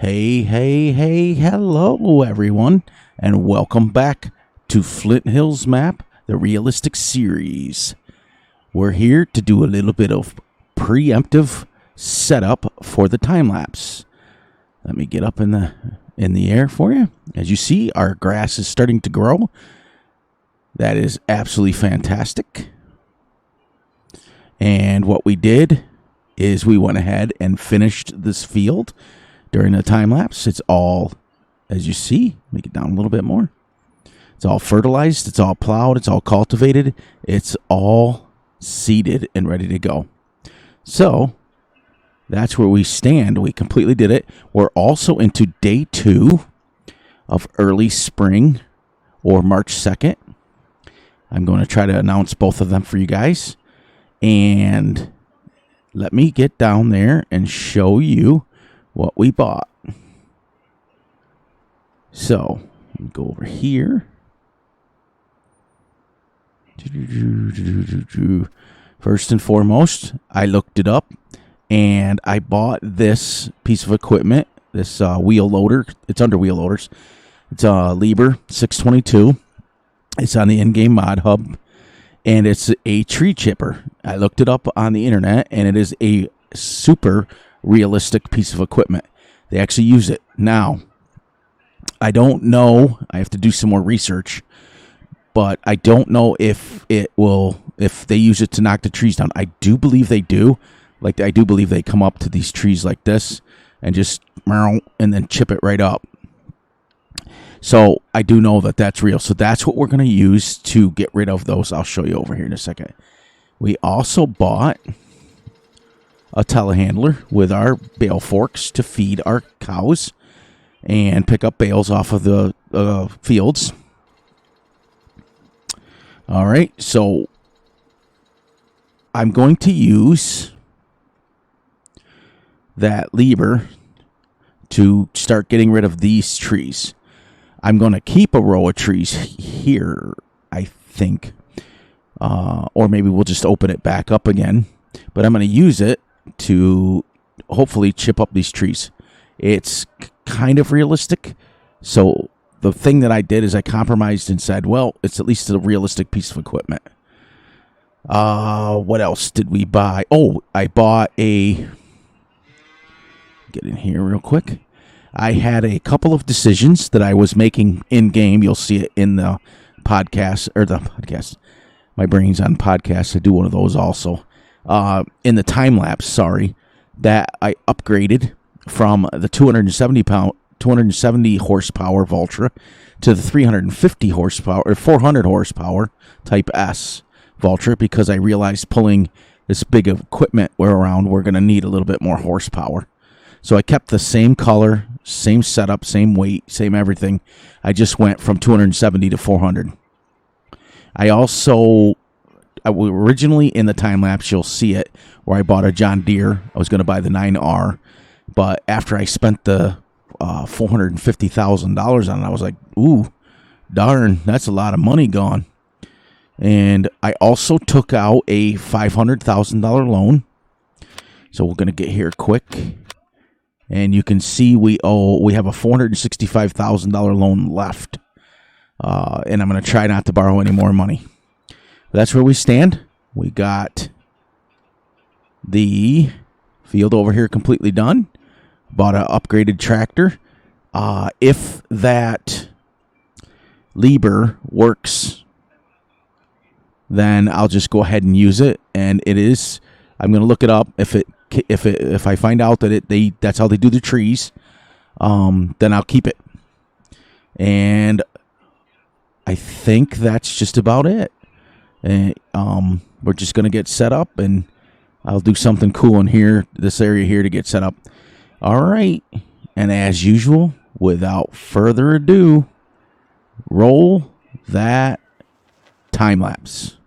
Hey, hello everyone, and welcome back to Flint Hills Map, the realistic series. We're here to do a little bit of preemptive setup for the time lapse. Let me get up in the air for you. As you see, our grass is starting to grow. That is absolutely fantastic. And what we did is we went ahead and finished this field during the time lapse. It's all, as you see, make it down a little bit more. It's all fertilized, it's all plowed, it's all cultivated, it's all seeded and ready to go. So that's where we stand. We completely did it. We're also into day 2 of early spring, or March 2nd. I'm going to try to announce both of them for you guys. And let me get down there and show you what we bought. So, let me go over here. First and foremost, I looked it up, and I bought this piece of equipment, this wheel loader. It's under wheel loaders. It's a Liebherr 622. It's on the in-game mod hub, and it's a tree chipper. I looked it up on the internet, and it is a super realistic piece of equipment. They actually use it. Now, I don't know. I have to do some more research, but I don't know if they use it to knock the trees down. I do believe they do. I do believe they come up to these trees like this and just and then chip it right up. So I do know that that's real. So that's what we're going to use to get rid of those. I'll show you over here in a second. We also bought a telehandler with our bale forks to feed our cows and pick up bales off of the fields. All right, so I'm going to use that Liebherr to start getting rid of these trees. I'm going to keep a row of trees here, I think, or maybe we'll just open it back up again, but I'm going to use it to hopefully chip up these trees. It's kind of realistic. So the thing that I did is I compromised and said, well, it's at least a realistic piece of equipment. What else did we buy? Oh, I bought get in here real quick. I had a couple of decisions that I was making in game. You'll see it in the podcast, my brain's on podcasts. I do one of those also. In the time lapse, that I upgraded from the 270 horsepower Valtra to the 350 horsepower or 400 horsepower Type S Valtra, because I realized pulling this big equipment around, we're going to need a little bit more horsepower. So I kept the same color, same setup, same weight, same everything. I just went from 270 to 400. Originally in the time lapse, you'll see it where I bought a John Deere. I was going to buy the 9R, but after I spent the $450,000 on it, I was like, ooh, darn, that's a lot of money gone. And I also took out a $500,000 loan. So we're going to get here quick. And you can see we have a $465,000 loan left. And I'm going to try not to borrow any more money. That's where we stand. We got the field over here completely done. Bought an upgraded tractor. If that Liebherr works, then I'll just go ahead and use it. And it is. I'm going to look it up. If I find out that that's how they do the trees, then I'll keep it. And I think that's just about it. And we're just going to get set up, and I'll do something cool in here, this area here, to get set up. All right. And as usual, without further ado, roll that time lapse.